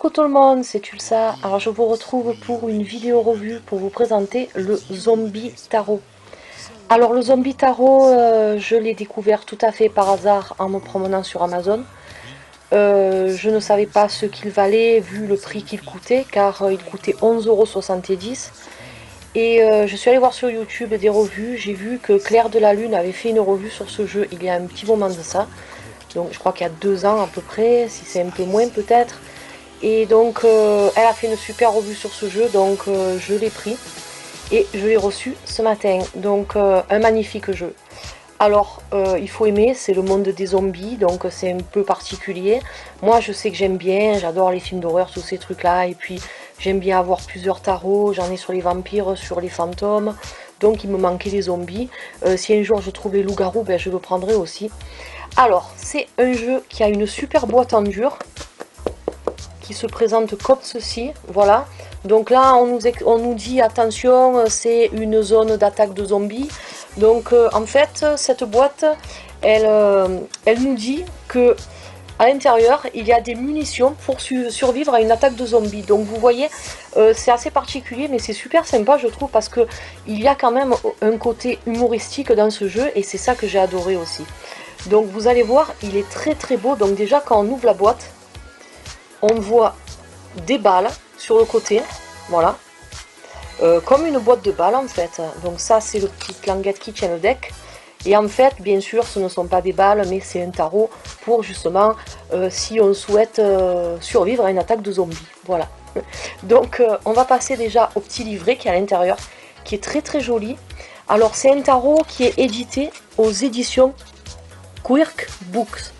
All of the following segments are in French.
Coucou tout le monde, c'est Tulsa. Alors je vous retrouve pour une vidéo revue pour vous présenter le Zombie Tarot. Alors le Zombie Tarot, je l'ai découvert tout à fait par hasard en me promenant sur Amazon. Je ne savais pas ce qu'il valait vu le prix qu'il coûtait, car il coûtait 11,70 €. Et je suis allée voir sur YouTube des revues, j'ai vu que Claire de la Lune avait fait une revue sur ce jeu il y a un petit moment de ça. Donc je crois qu'il y a 2 ans à peu près, si c'est un peu moins peut-être. Et donc elle a fait une super revue sur ce jeu, donc je l'ai pris et je l'ai reçu ce matin. Donc un magnifique jeu. Alors il faut aimer, c'est le monde des zombies, donc c'est un peu particulier. Moi je sais que j'aime bien, j'adore les films d'horreur, tous ces trucs là, et puis j'aime bien avoir plusieurs tarots, j'en ai sur les vampires, sur les fantômes, donc il me manquait les zombies. Si un jour je trouve les loups-garous, ben, je le prendrai aussi. Alors c'est un jeu qui a une super boîte en dur, qui se présente comme ceci, voilà. Donc là on nous dit attention, c'est une zone d'attaque de zombies. Donc en fait cette boîte elle nous dit que à l'intérieur il y a des munitions pour survivre à une attaque de zombies. Donc vous voyez, c'est assez particulier mais c'est super sympa je trouve, parce que il y a quand même un côté humoristique dans ce jeu et c'est ça que j'ai adoré aussi. Donc vous allez voir, il est très très beau. Donc déjà quand on ouvre la boîte, on voit des balles sur le côté, voilà, comme une boîte de balles en fait. Donc ça c'est le petit languette qui tient le deck. Et en fait, bien sûr, ce ne sont pas des balles, mais c'est un tarot pour justement si on souhaite survivre à une attaque de zombies. Voilà. Donc on va passer déjà au petit livret qui est à l'intérieur, qui est très très joli. Alors c'est un tarot qui est édité aux éditions Quirk Books.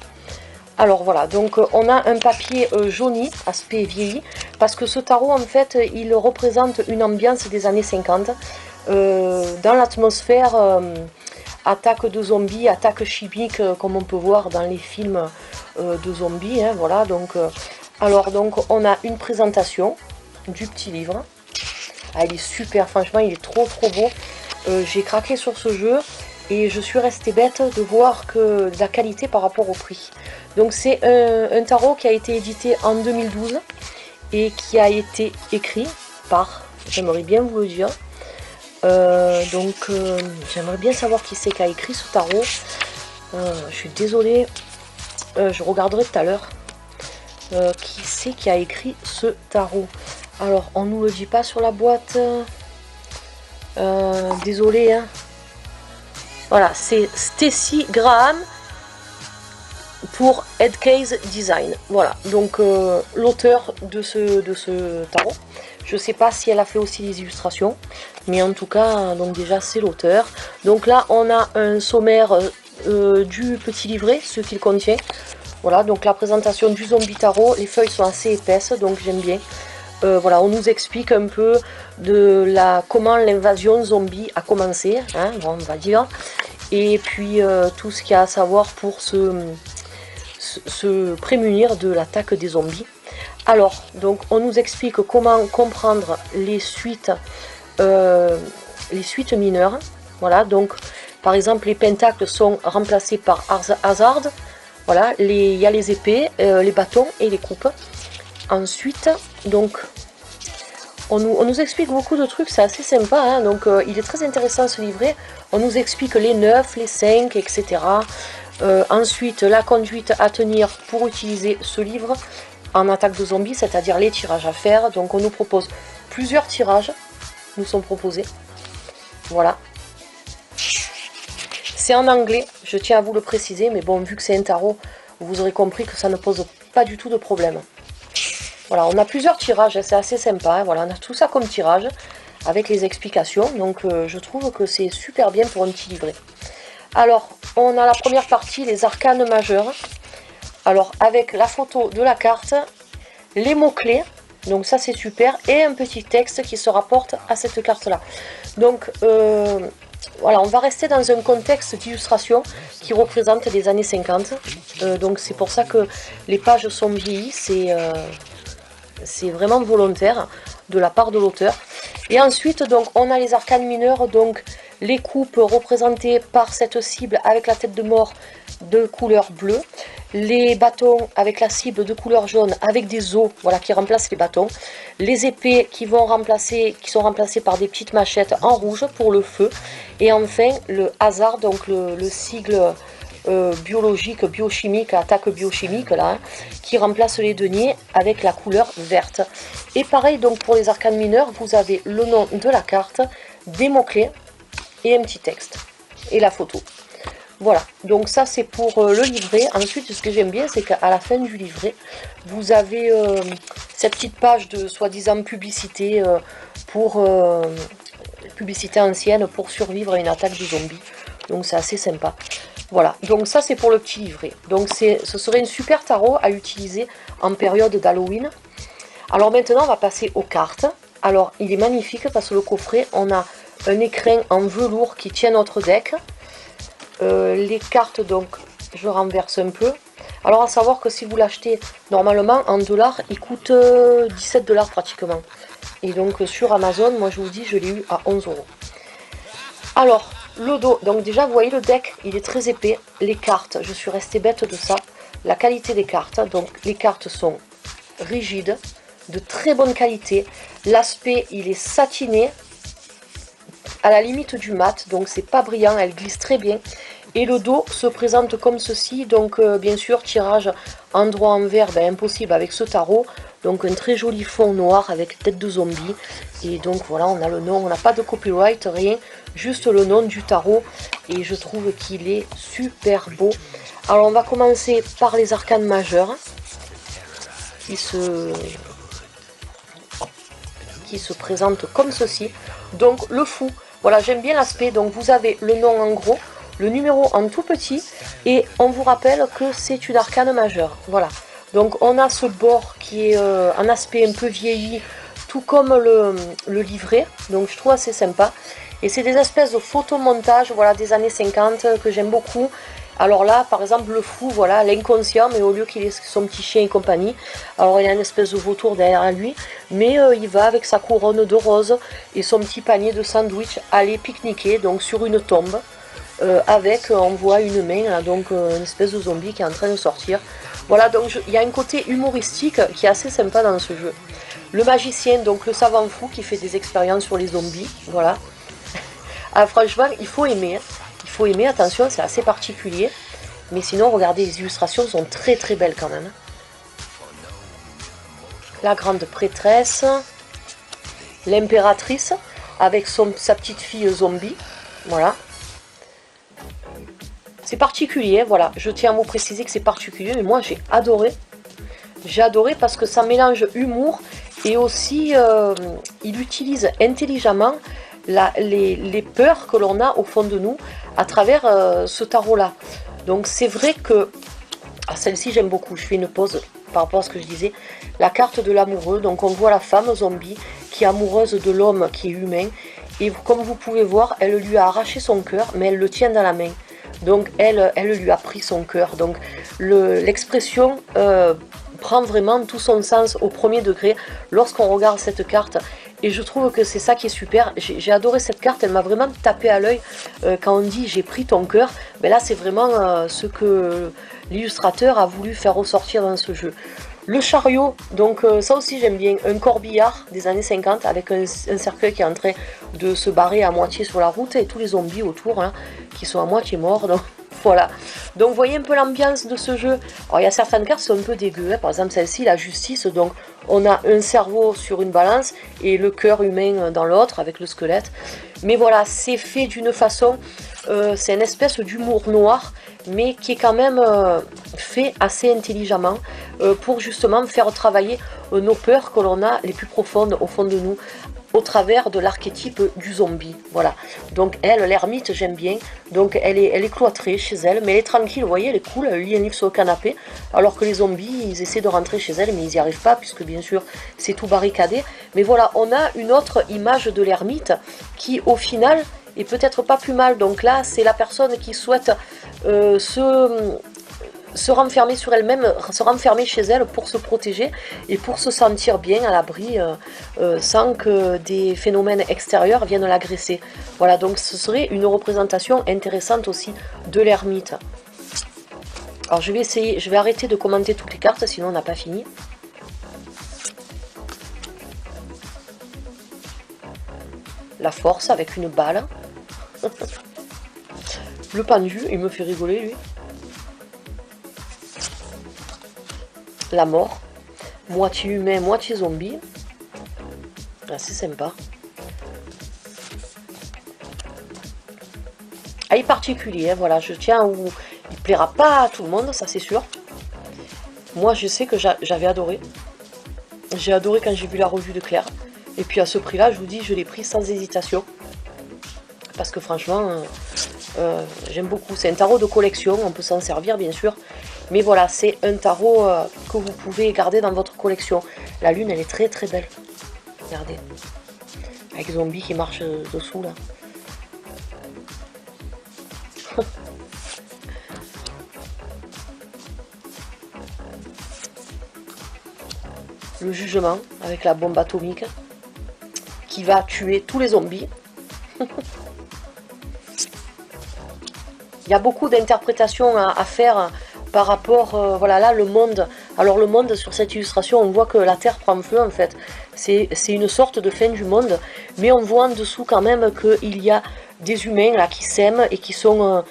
Alors voilà, donc on a un papier jauni, aspect vieilli, parce que ce tarot en fait il représente une ambiance des années 50, dans l'atmosphère attaque de zombies, attaque chimique, comme on peut voir dans les films de zombies, hein, voilà. Donc, alors donc on a une présentation du petit livre. Ah, il est super, franchement il est trop trop beau. J'ai craqué sur ce jeu. Et je suis restée bête de voir que de la qualité par rapport au prix. Donc c'est un tarot qui a été édité en 2012 et qui a été écrit par, j'aimerais bien vous le dire, j'aimerais bien savoir qui c'est qui a écrit ce tarot. Je suis désolée, je regarderai tout à l'heure qui c'est qui a écrit ce tarot. Alors on nous le dit pas sur la boîte, désolée hein. Voilà, c'est Stacy Graham pour Headcase Design. Voilà, donc l'auteur de ce tarot. Je ne sais pas si elle a fait aussi des illustrations, mais en tout cas, donc déjà c'est l'auteur. Donc là, on a un sommaire du petit livret, ce qu'il contient. Voilà, donc la présentation du zombie tarot. Les feuilles sont assez épaisses, donc j'aime bien. Voilà, on nous explique un peu de comment l'invasion zombie a commencé, hein, bon, on va dire, et puis tout ce qu'il y a à savoir pour se prémunir de l'attaque des zombies. Alors, donc on nous explique comment comprendre les suites mineures. Voilà, donc par exemple les pentacles sont remplacés par hasard. Voilà, il y a les épées, les bâtons et les coupes. Ensuite, donc, on nous explique beaucoup de trucs, c'est assez sympa, hein, donc il est très intéressant ce livret. On nous explique les 9, les 5, etc. Ensuite, la conduite à tenir pour utiliser ce livre en attaque de zombies, c'est-à-dire les tirages à faire. Donc on nous propose plusieurs tirages, nous sont proposés. Voilà. C'est en anglais, je tiens à vous le préciser, mais bon, vu que c'est un tarot, vous aurez compris que ça ne pose pas du tout de problème. Voilà, on a plusieurs tirages, c'est assez sympa, hein, voilà, on a tout ça comme tirage, avec les explications, donc je trouve que c'est super bien pour un petit livret. Alors, on a la première partie, les arcanes majeurs, alors avec la photo de la carte, les mots-clés, donc ça c'est super, et un petit texte qui se rapporte à cette carte-là. Donc, voilà, on va rester dans un contexte d'illustration qui représente les années 50, donc c'est pour ça que les pages sont vieillies, c'est vraiment volontaire de la part de l'auteur. Et ensuite, donc, on a les arcanes mineurs, donc les coupes représentées par cette cible avec la tête de mort de couleur bleue, les bâtons avec la cible de couleur jaune avec des os, voilà, qui remplacent les bâtons, les épées qui sont remplacées par des petites machettes en rouge pour le feu, et enfin le hasard, donc le sigle biologique, biochimique, attaque biochimique là, hein, qui remplace les deniers avec la couleur verte. Et pareil donc pour les arcanes mineurs, vous avez le nom de la carte, des mots-clés et un petit texte et la photo. Voilà, donc ça c'est pour le livret. Ensuite, ce que j'aime bien, c'est qu'à la fin du livret, vous avez cette petite page de soi-disant publicité publicité ancienne pour survivre à une attaque de zombies. Donc c'est assez sympa. Voilà, donc ça c'est pour le petit livret. Donc ce serait une super tarot à utiliser en période d'Halloween. Alors maintenant, on va passer aux cartes. Alors, il est magnifique parce que le coffret, on a un écrin en velours qui tient notre deck. Les cartes, donc, je renverse un peu. Alors, à savoir que si vous l'achetez normalement en dollars, il coûte 17 $ pratiquement. Et donc, sur Amazon, moi je vous dis, je l'ai eu à 11 €. Alors, le dos, donc déjà, vous voyez le deck, il est très épais. Les cartes, je suis restée bête de ça. La qualité des cartes, donc les cartes sont rigides, de très bonne qualité. L'aspect, il est satiné, à la limite du mat, donc c'est pas brillant, elle glisse très bien. Et le dos se présente comme ceci, donc bien sûr tirage endroit envers, ben, impossible avec ce tarot. Donc un très joli fond noir avec tête de zombie. Et donc voilà, on a le nom, on n'a pas de copyright, rien, juste le nom du tarot. Et je trouve qu'il est super beau. Alors on va commencer par les arcanes majeures qui se présentent comme ceci. Donc le fou, voilà, j'aime bien l'aspect. Donc vous avez le nom en gros, le numéro en tout petit, et on vous rappelle que c'est une arcane majeure. Voilà, donc on a ce bord qui est un aspect un peu vieilli, tout comme le livret, donc je trouve assez sympa. Et c'est des espèces de photomontages, voilà, des années 50 que j'aime beaucoup. Alors là, par exemple, le fou, voilà, l'inconscient, mais au lieu qu'il ait son petit chien et compagnie, alors il y a une espèce de vautour derrière lui, mais il va avec sa couronne de rose et son petit panier de sandwich aller pique-niquer, donc sur une tombe, avec, on voit une main, là, donc une espèce de zombie qui est en train de sortir. Voilà, donc il y a un côté humoristique qui est assez sympa dans ce jeu. Le magicien, donc le savant fou qui fait des expériences sur les zombies, voilà. Ah, franchement, il faut aimer, hein. Il faut aimer, attention, c'est assez particulier. Mais sinon, regardez, les illustrations sont très très belles quand même. La grande prêtresse, l'impératrice, avec sa petite fille zombie, voilà. C'est particulier, voilà, je tiens à vous préciser que c'est particulier, mais moi j'ai adoré. J'ai adoré parce que ça mélange humour et aussi, il utilise intelligemment les peurs que l'on a au fond de nous à travers ce tarot là. Donc c'est vrai que celle-ci j'aime beaucoup. Je fais une pause par rapport à ce que je disais. La carte de l'amoureux, donc on voit la femme zombie qui est amoureuse de l'homme qui est humain, et comme vous pouvez voir, elle lui a arraché son cœur, mais elle le tient dans la main. Donc elle lui a pris son cœur. Donc l'expression prend vraiment tout son sens au premier degré lorsqu'on regarde cette carte. Et je trouve que c'est ça qui est super. J'ai adoré cette carte, elle m'a vraiment tapé à l'œil quand on dit j'ai pris ton cœur. Mais là c'est vraiment ce que l'illustrateur a voulu faire ressortir dans ce jeu. Le chariot, donc ça aussi j'aime bien, un corbillard des années 50 avec un cercueil qui est en train de se barrer à moitié sur la route et tous les zombies autour hein, qui sont à moitié morts. Donc voilà, donc vous voyez un peu l'ambiance de ce jeu. Alors il y a certaines cartes qui sont un peu dégueu, hein. Par exemple celle-ci, la justice, donc on a un cerveau sur une balance et le cœur humain dans l'autre avec le squelette. Mais voilà, c'est fait d'une façon, c'est une espèce d'humour noir, mais qui est quand même fait assez intelligemment pour justement faire travailler nos peurs que l'on a les plus profondes au fond de nous, au travers de l'archétype du zombie. Voilà, donc elle, l'ermite, j'aime bien. Donc elle est cloîtrée chez elle, mais elle est tranquille, vous voyez, elle est cool, elle lit un livre sur le canapé, alors que les zombies, ils essaient de rentrer chez elle, mais ils n'y arrivent pas, puisque bien sûr, c'est tout barricadé. Mais voilà, on a une autre image de l'ermite, qui au final, est peut-être pas plus mal. Donc là, c'est la personne qui souhaite se renfermer sur elle-même, se renfermer chez elle pour se protéger et pour se sentir bien à l'abri sans que des phénomènes extérieurs viennent l'agresser. Voilà, donc ce serait une représentation intéressante aussi de l'ermite. Alors je vais essayer, je vais arrêter de commenter toutes les cartes, sinon on n'a pas fini. La force avec une balle. Le pendu, il me fait rigoler lui. La mort. Moitié humain, moitié zombie. Ah, c'est sympa. Ah, il est particulier, hein, voilà, je tiens où il plaira pas à tout le monde, ça c'est sûr. Moi je sais que j'avais adoré. J'ai adoré quand j'ai vu la revue de Claire. Et puis à ce prix-là, je vous dis, je l'ai pris sans hésitation. Parce que franchement, j'aime beaucoup. C'est un tarot de collection, on peut s'en servir bien sûr. Mais voilà, c'est un tarot que vous pouvez garder dans votre collection. La lune, elle est très très belle. Regardez. Avec zombie qui marche dessous là. Le jugement avec la bombe atomique qui va tuer tous les zombies. Il y a beaucoup d'interprétations à faire par rapport, voilà là le monde. Alors le monde sur cette illustration, on voit que la Terre prend feu en fait. C'est une sorte de fin du monde, mais on voit en dessous quand même qu'il y a des humains là qui s'aiment et qui sont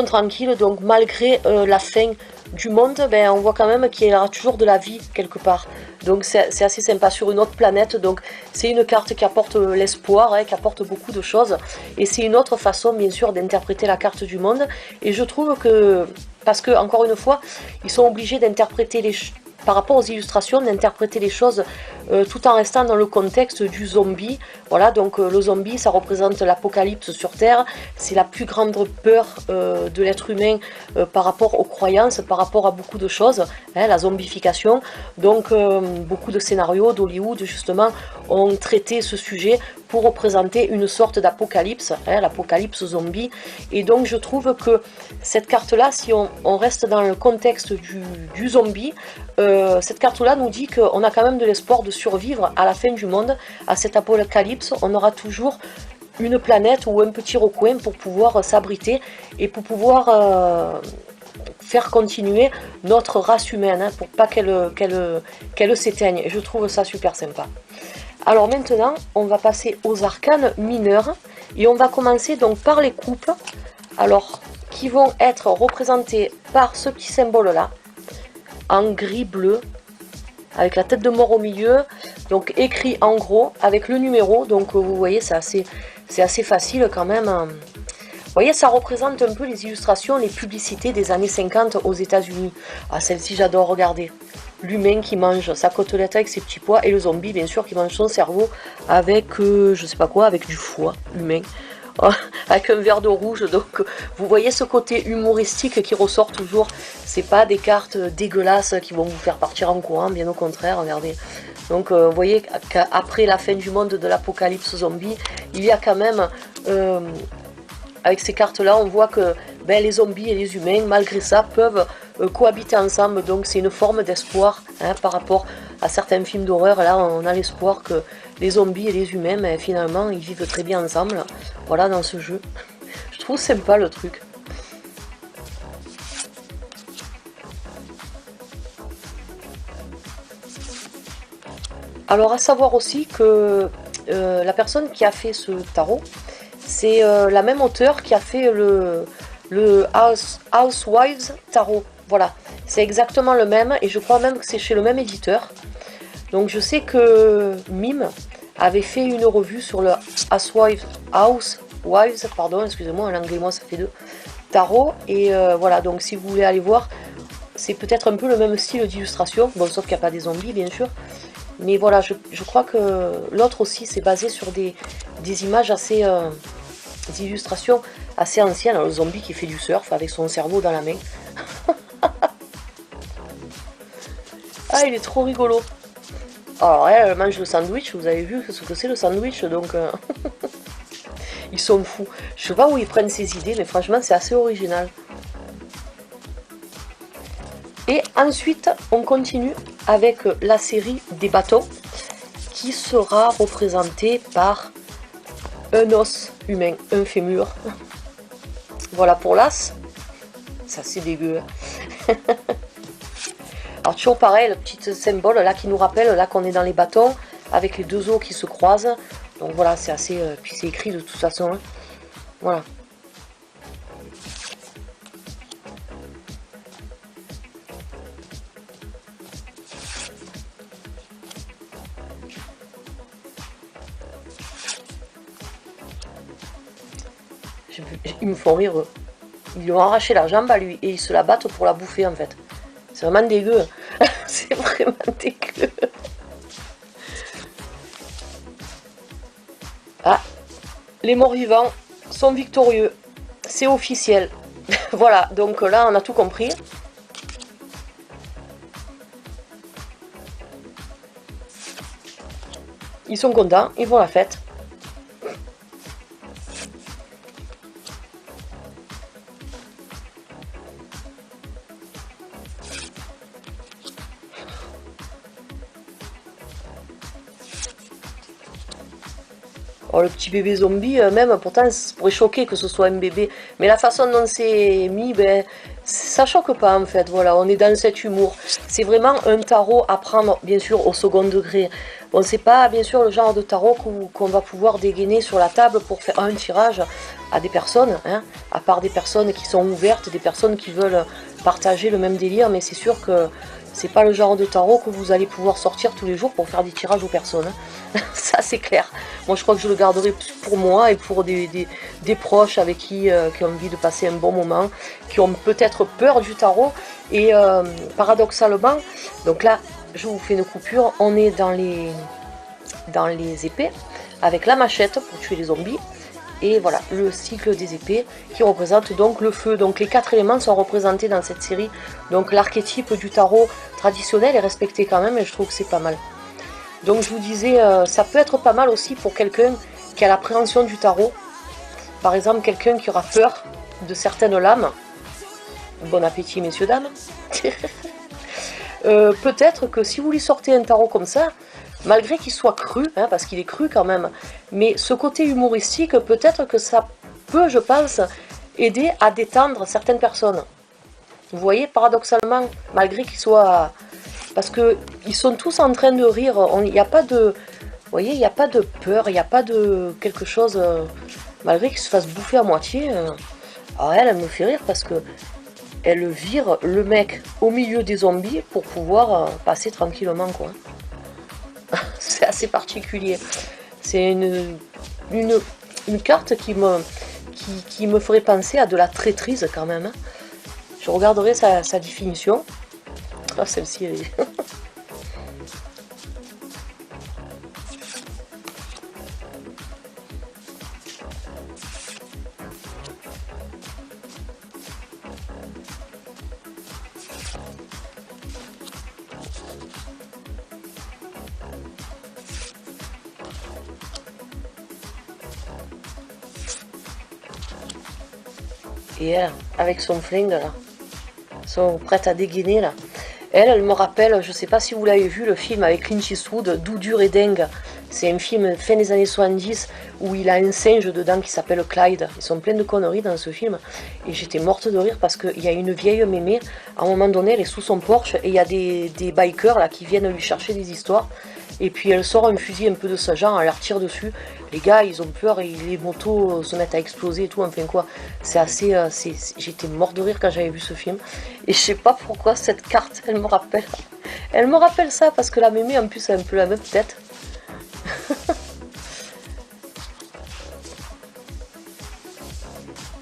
tranquilles. Donc malgré la fin du monde, ben, on voit quand même qu'il y aura toujours de la vie quelque part. Donc c'est assez sympa sur une autre planète. Donc c'est une carte qui apporte l'espoir, hein, qui apporte beaucoup de choses. Et c'est une autre façon bien sûr d'interpréter la carte du monde. Et je trouve que, parce que encore une fois, ils sont obligés d'interpréter par rapport aux illustrations, d'interpréter les choses tout en restant dans le contexte du zombie. Voilà, donc le zombie, ça représente l'apocalypse sur Terre. C'est la plus grande peur de l'être humain par rapport aux croyances, par rapport à beaucoup de choses, hein, la zombification. Donc beaucoup de scénarios d'Hollywood justement ont traité ce sujet pour représenter une sorte d'apocalypse, hein, l'apocalypse zombie. Et donc je trouve que cette carte-là, si on reste dans le contexte du zombie, cette carte-là nous dit qu'on a quand même de l'espoir de survivre à la fin du monde, à cet apocalypse. On aura toujours une planète ou un petit recoin pour pouvoir s'abriter et pour pouvoir faire continuer notre race humaine, hein, pour pas qu'elle s'éteigne. Et je trouve ça super sympa. Alors maintenant, on va passer aux arcanes mineurs et on va commencer donc par les coupes, alors qui vont être représentées par ce petit symbole là, en gris-bleu, avec la tête de mort au milieu, donc écrit en gros, avec le numéro, donc vous voyez c'est assez facile quand même. Vous voyez, ça représente un peu les illustrations, les publicités des années 50 aux États-Unis. Ah, celle-ci j'adore regarder. L'humain qui mange sa côtelette avec ses petits pois et le zombie bien sûr qui mange son cerveau avec je sais pas quoi, avec du foie humain, avec un verre d'eau rouge. Donc vous voyez ce côté humoristique qui ressort toujours. C'est pas des cartes dégueulasses qui vont vous faire partir en courant, bien au contraire, regardez. Donc vous voyez qu'après la fin du monde, de l'apocalypse zombie, il y a quand même avec ces cartes là on voit que ben, les zombies et les humains malgré ça peuvent cohabiter ensemble. Donc c'est une forme d'espoir, hein, par rapport à certains films d'horreur. Là on a l'espoir que les zombies et les humains, ben, finalement ils vivent très bien ensemble. Voilà, dans ce jeu je trouve sympa le truc. Alors à savoir aussi que la personne qui a fait ce tarot, c'est la même auteure qui a fait le Housewives Tarot. Voilà, c'est exactement le même et je crois même que c'est chez le même éditeur. Donc je sais que Mime avait fait une revue sur le Housewives, pardon, excusez-moi, en anglais moi ça fait deux, tarot. Et voilà, donc si vous voulez aller voir, c'est peut-être un peu le même style d'illustration, bon sauf qu'il n'y a pas des zombies bien sûr. Mais voilà, je crois que l'autre aussi c'est basé sur des images assez... des illustrations assez anciennes. Alors, le zombie qui fait du surf avec son cerveau dans la main. Ah, il est trop rigolo. Alors, elle mange le sandwich. Vous avez vu ce que c'est le sandwich, donc... Ils sont fous. Je sais pas où ils prennent ces idées, mais franchement, c'est assez original. Et ensuite, on continue avec la série des bâtons qui sera représentée par un os humain, un fémur. Voilà pour l'as. Ça c'est dégueu. Alors toujours pareil, le petit symbole là qui nous rappelle là qu'on est dans les bâtons avec les deux os qui se croisent. Donc voilà, c'est assez... puis c'est écrit de toute façon. Hein. Voilà. Ils me font rire eux. Ils lui ont arraché la jambe à lui et ils se la battent pour la bouffer en fait. C'est vraiment dégueu. C'est vraiment dégueu. Ah, les morts vivants sont victorieux. C'est officiel. Voilà, donc là on a tout compris. Ils sont contents, ils font la fête. Oh, le petit bébé zombie, même, pourtant, ça pourrait choquer que ce soit un bébé. Mais la façon dont c'est mis, ben, ça choque pas, en fait. Voilà, on est dans cet humour. C'est vraiment un tarot à prendre, bien sûr, au second degré. Bon, c'est pas, bien sûr, le genre de tarot qu'on va pouvoir dégainer sur la table pour faire un tirage à des personnes, hein, à part des personnes qui sont ouvertes, des personnes qui veulent partager le même délire. Mais c'est sûr que c'est pas le genre de tarot que vous allez pouvoir sortir tous les jours pour faire des tirages aux personnes. Hein. Ça, c'est clair. Moi, je crois que je le garderai pour moi et pour des proches avec qui ont envie de passer un bon moment, qui ont peut-être peur du tarot. Et paradoxalement, donc là, je vous fais une coupure. On est dans les épées, avec la machette pour tuer les zombies. Et voilà, le cycle des épées qui représente donc le feu. Donc les 4 éléments sont représentés dans cette série. Donc l'archétype du tarot traditionnel est respecté quand même et je trouve que c'est pas mal. Donc je vous disais, ça peut être pas mal aussi pour quelqu'un qui a l'appréhension du tarot. Par exemple, quelqu'un qui aura peur de certaines lames. Bon appétit, messieurs, dames. Peut-être que si vous lui sortez un tarot comme ça, malgré qu'il soit cru, hein, parce qu'il est cru quand même, mais ce côté humoristique, peut-être que ça peut, je pense, aider à détendre certaines personnes. Vous voyez, paradoxalement, malgré qu'il soit... Parce qu'ils sont tous en train de rire, il n'y a pas de... Vous voyez, il n'y a pas de peur, il n'y a pas de quelque chose... malgré qu'il se fasse bouffer à moitié. Alors elle me fait rire parce que elle vire le mec au milieu des zombies pour pouvoir passer tranquillement, quoi. C'est assez particulier. C'est une carte qui me ferait penser à de la traîtrise quand même. Hein. Je regarderai sa définition. Ah, celle-ci, elle est... Et elle, avec son flingue là, sont prêtes à dégainer là. Elle me rappelle, je sais pas si vous l'avez vu, le film avec Clint Eastwood, Doux, dur et dingue. C'est un film fin des années 70 où il a un singe dedans qui s'appelle Clyde. Ils sont pleins de conneries dans ce film. Et j'étais morte de rire parce qu'il y a une vieille mémé, à un moment donné, elle est sous son Porsche et il y a des bikers là qui viennent lui chercher des histoires. Et puis elle sort un fusil un peu de ce genre, elle leur tire dessus. Les gars, ils ont peur et les motos se mettent à exploser et tout. Enfin quoi, c'est assez... j'étais mort de rire quand j'avais vu ce film. Et je sais pas pourquoi cette carte, elle me rappelle... Elle me rappelle ça parce que la mémé en plus a un peu la même tête.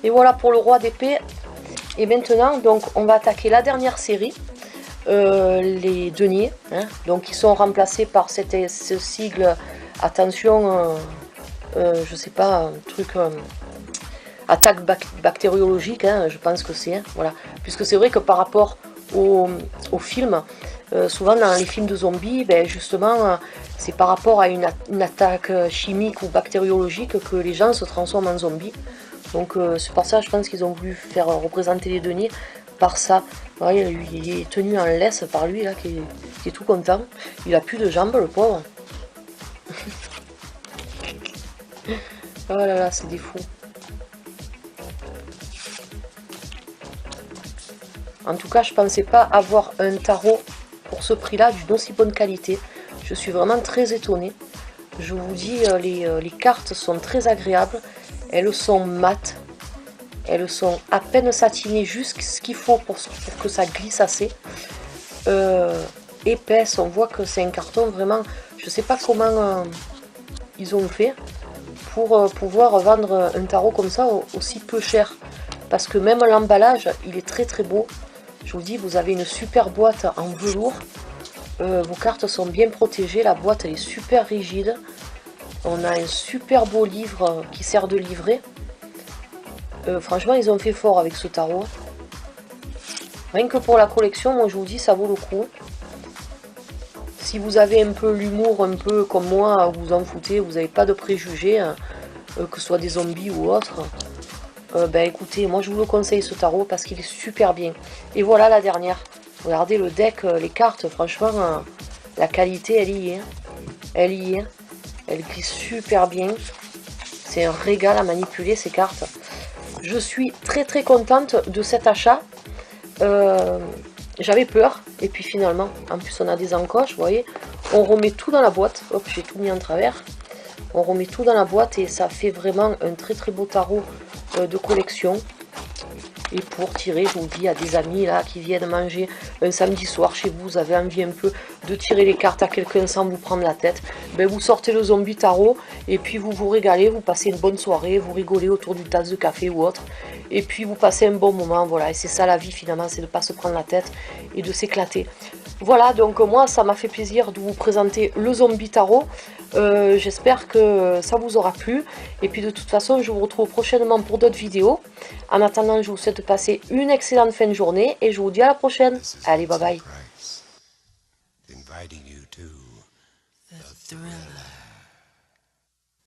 Et voilà pour le roi d'épée. Et maintenant, donc, on va attaquer la dernière série. Les deniers, hein, donc ils sont remplacés par ce sigle, attention, je sais pas, un truc, attaque bactériologique, hein, je pense que c'est, hein, voilà, puisque c'est vrai que par rapport au film, souvent dans les films de zombies, ben, justement, c'est par rapport à une attaque chimique ou bactériologique que les gens se transforment en zombies, donc c'est pour ça je pense qu'ils ont voulu faire représenter les deniers par ça. Ouais, il est tenu en laisse par lui là, qui est tout content. Il a plus de jambes, le pauvre. Oh là là, c'est des fous. En tout cas, je pensais pas avoir un tarot pour ce prix-là d'une aussi bonne qualité. Je suis vraiment très étonnée. Je vous dis, les cartes sont très agréables. Elles sont mates. Elles sont à peine satinées, juste ce qu'il faut pour que ça glisse assez. Épaisse, on voit que c'est un carton vraiment... Je sais pas comment ils ont fait pour pouvoir vendre un tarot comme ça aussi peu cher. Parce que même l'emballage, il est très très beau. Je vous dis, vous avez une super boîte en velours. Vos cartes sont bien protégées. La boîte, elle est super rigide. On a un super beau livre qui sert de livret. Franchement, ils ont fait fort avec ce tarot. Rien que pour la collection, moi je vous dis, ça vaut le coup. Si vous avez un peu l'humour, un peu comme moi, vous en foutez, vous n'avez pas de préjugés, que ce soit des zombies ou autre, ben écoutez, moi je vous le conseille ce tarot parce qu'il est super bien. Et voilà la dernière. Regardez le deck, les cartes, franchement, la qualité elle y est. Elle y est. Elle glisse super bien. C'est un régal à manipuler ces cartes. Je suis très très contente de cet achat. J'avais peur. Et puis finalement, en plus on a des encoches, vous voyez. On remet tout dans la boîte. Hop, j'ai tout mis en travers. On remet tout dans la boîte et ça fait vraiment un très très beau tarot de collection. Et pour tirer, je vous dis, à des amis là qui viennent manger un samedi soir chez vous, vous avez envie un peu de tirer les cartes à quelqu'un sans vous prendre la tête, ben vous sortez le zombie tarot et puis vous vous régalez, vous passez une bonne soirée, vous rigolez autour d'une tasse de café ou autre, et puis vous passez un bon moment, voilà, et c'est ça la vie finalement, c'est de ne pas se prendre la tête et de s'éclater. Voilà, donc moi ça m'a fait plaisir de vous présenter le zombie tarot. J'espère que ça vous aura plu. Et puis de toute façon, je vous retrouve prochainement pour d'autres vidéos. En attendant, je vous souhaite de passer une excellente fin de journée et je vous dis à la prochaine. Allez, bye bye.